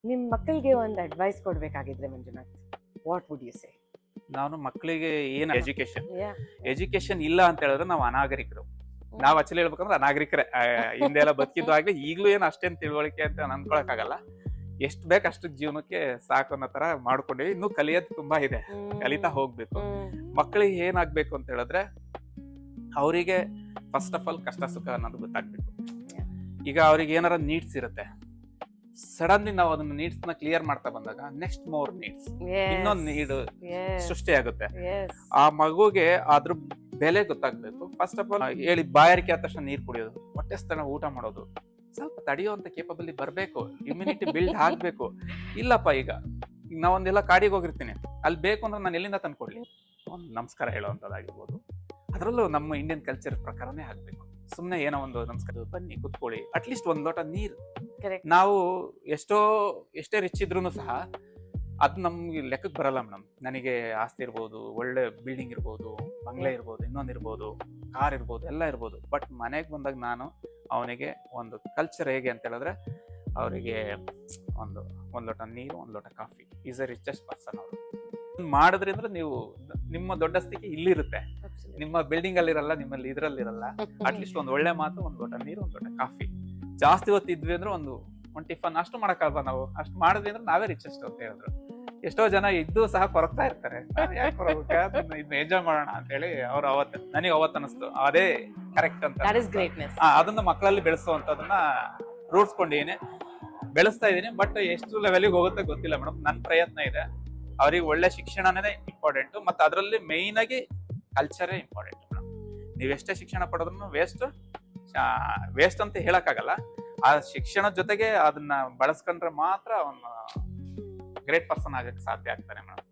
ನಿಮ್ ಮಕ್ಕಳಿಗೆ ಒಂದು ಅಡ್ವೈಸ್ ಕೊಡ್ಬೇಕಾಗಿದ್ರೆ Manjunath, what would you say? ನಾನು ಮಕ್ಕಳಿಗೆ ಏನು ಎಜುಕೇಶನ್ ಯಾ ಎಜುಕೇಶನ್ ಇಲ್ಲ ಅಂತ ಹೇಳಿದ್ರೆ ನಾವು ಅನಾಗರಿಕರು. ನಾವ್ ಆಕ್ಚುಲಿ ಹೇಳ್ಬೇಕಂದ್ರೆ ಅನಾಗರಿಕರೇ. ಹಿಂದೆ ಎಲ್ಲ ಬದುಕಿದ್ದು ಆಗ್ಲಿ, ಈಗಲೂ ಏನು ಅಷ್ಟೇನ್ ತಿಳುವಳಿಕೆ ಅಂತ ಅನ್ಕೊಳಕ್ ಆಗಲ್ಲ. ಎಷ್ಟ್ ಬೇಕು ಅಷ್ಟು ಜೀವನಕ್ಕೆ ಸಾಕು ಅನ್ನೋ ತರ ಮಾಡ್ಕೊಂಡಿವಿ. ಇನ್ನೂ ಕಲಿಯೋದು ತುಂಬಾ ಇದೆ, ಕಲಿತಾ ಹೋಗ್ಬೇಕು. ಮಕ್ಕಳಿಗೆ ಏನಾಗ್ಬೇಕು ಅಂತ ಹೇಳಿದ್ರೆ, ಅವರಿಗೆ ಫಸ್ಟ್ ಆಫ್ ಆಲ್ ಕಷ್ಟ ಸುಖ ಅನ್ನೋದು ಗೊತ್ತಾಗ್ಬೇಕು. ಈಗ ಅವ್ರಿಗೆ ಏನಾರ ನೀಡ್ಸ್ ಇರುತ್ತೆ, ಸಡನ್ಲಿ ನಾವು ಅದನ್ನ ನೀಡ್ಸ್ ನ ಕ್ಲಿಯರ್ ಮಾಡ್ತಾ ಬಂದಾಗ ನೆಕ್ಸ್ಟ್ ಮೋರ್ ನೀಡ್ಸ್, ಇನ್ನೊಂದು ನೀಡ್ ಸೃಷ್ಟಿ ಆಗುತ್ತೆ. ಆ ಮಗುಗೆ ಅದ್ರ ಬೆಲೆ ಗೊತ್ತಾಗ್ಬೇಕು. ಫಸ್ಟ್ ಆಫ್ ಆಲ್ ಹೇಳಿ ಬಾಯಾರಿಕೆ ಆದ ತಕ್ಷಣ ನೀರ್ ಕುಡಿಯೋದು, ಹೊಟ್ಟೆ ಸ್ಥಳ ಊಟ ಮಾಡೋದು, ಸ್ವಲ್ಪ ತಡೆಯುವಂತ ಕೇಪಬಿಲಿಟಿ ಬರ್ಬೇಕು, ಇಮ್ಯುನಿಟಿ ಬಿಲ್ಡ್ ಆಗ್ಬೇಕು. ಇಲ್ಲಪ್ಪ, ಈಗ ನಾವೊಂದೆಲ್ಲ ಕಾಡಿಗೆ ಹೋಗಿರ್ತೀನಿ, ಅಲ್ಲಿ ಬೇಕು ಅಂದ್ರೆ ನಾನು ಎಲ್ಲಿಂದ ತಂದ್ಕೊಡ್ಲಿ? ಒಂದು ನಮಸ್ಕಾರ ಹೇಳುವಂತದ್ದಾಗಿರ್ಬೋದು. ಅದರಲ್ಲೂ ನಮ್ಮ ಇಂಡಿಯನ್ ಕಲ್ಚರ್ ಪ್ರಕಾರನೇ ಆಗ್ಬೇಕು. ಸುಮ್ನೆ ಏನೋ ಒಂದು ನಮಸ್ಕಾರ, ಬನ್ನಿ ಕುತ್ಕೊಳ್ಳಿ, ಅಟ್ಲೀಸ್ಟ್ ಒಂದ್ ಲೋಟ ನೀರು. ನಾವು ಎಷ್ಟೇ ರಿಚ್ ಇದ್ರು ಸಹ ಅದು ನಮ್ಗೆ ಲೆಕ್ಕಕ್ಕೆ ಬರಲ್ಲ ಮೇಡಮ್. ನನಗೆ ಆಸ್ತಿ ಇರ್ಬೋದು, ಒಳ್ಳೆ ಬಿಲ್ಡಿಂಗ್ ಇರ್ಬೋದು, ಬಂಗ್ಲೆ ಇರ್ಬೋದು, ಇನ್ನೊಂದಿರ್ಬೋದು, ಕಾರ್ ಇರ್ಬೋದು, ಎಲ್ಲ ಇರ್ಬೋದು. ಬಟ್ ಮನೆಗೆ ಬಂದಾಗ ನಾನು ಅವನಿಗೆ ಒಂದು ಕಲ್ಚರ್ ಹೇಗೆ ಅಂತ ಹೇಳಿದ್ರೆ, ಅವರಿಗೆ ಒಂದು ಲೋಟ ನೀರು, ಒಂದು ಲೋಟ coffee, is a richest person. ಅವರು ಮಾಡಿದ್ರಿ ಅಂದ್ರೆ ನೀವು ನಿಮ್ಮ ದೊಡ್ಡಸ್ತಿಕೆ ಇಲ್ಲಿರುತ್ತೆ, ನಿಮ್ಮ ಬಿಲ್ಡಿಂಗ್ ಅಲ್ಲಿ ಇರಲ್ಲ, ನಿಮ್ಮಲ್ಲಿ ಇದ್ರಲ್ಲಿರಲ್ಲ. ಅಟ್ಲೀಸ್ಟ್ ಒಂದು ಒಳ್ಳೆ ಮಾತು, ಒಂದು ಲೋಟ ನೀರು, ಒಂದು ಲೋಟ ಕಾಫಿ. ಜಾಸ್ತಿ ಹೊತ್ತು ಇದ್ವಿ ಅಂದ್ರೆ ಒಂದು ಟಿಫನ್ ಅಷ್ಟು ಮಾಡಕ್ಕಲ್ವಾ? ನಾವು ಅಷ್ಟು ಮಾಡಿದ್ವಿ ಅಂದ್ರೆ ನಾವೇ ರಿಚೆಸ್ಟ್ ಅಂತ ಹೇಳಿದ್ರು. ಎಷ್ಟೋ ಜನ ಇದ್ದು ಸಹ ಕೊರಗ್ತಾ ಇರ್ತಾರೆ, ಎಂಜಾಯ್ ಮಾಡೋಣ ಅಂತ ಹೇಳಿ. ಅವ್ರು ನನಗೆ ಅವತ್ತು ಅನಿಸ್ತು ಅದೇ ಕರೆಕ್ಟ್ ಅಂತ. ಅದನ್ನ ಮಕ್ಕಳಲ್ಲಿ ಬೆಳೆಸುವಂತದನ್ನ ರೂಢಿಸ್ಕೊಂಡಿದ್ದೀನಿ, ಬೆಳೆಸ್ತಾ ಇದೀನಿ. ಬಟ್ ಎಷ್ಟು ಲೆವೆಲ್ಗೆ ಹೋಗುತ್ತೆ ಗೊತ್ತಿಲ್ಲ ಮೇಡಮ್. ನನ್ನ ಪ್ರಯತ್ನ ಇದೆ. ಅವ್ರಿಗೆ ಒಳ್ಳೆ ಶಿಕ್ಷಣನೇ ಇಂಪಾರ್ಟೆಂಟ್, ಮತ್ತೆ ಅದರಲ್ಲಿ ಮೇಯ್ನ್ ಆಗಿ ಕಲ್ಚರೇ ಇಂಪಾರ್ಟೆಂಟ್ ಮೇಡಮ್. ನೀವೆಷ್ಟೇ ಶಿಕ್ಷಣ ಪಡೆದ್ರು ವೇಸ್ಟ್ ಅಂತ ಹೇಳಕ್ಕಾಗಲ್ಲ. ಆ ಶಿಕ್ಷಣದ ಜೊತೆಗೆ ಅದನ್ನ ಬಳಸ್ಕೊಂಡ್ರೆ ಮಾತ್ರ ಅವನು ಗ್ರೇಟ್ ಪರ್ಸನ್ ಆಗಕ್ಕೆ ಸಾಧ್ಯ ಆಗ್ತಾನೆ ಮೇಡಮ್.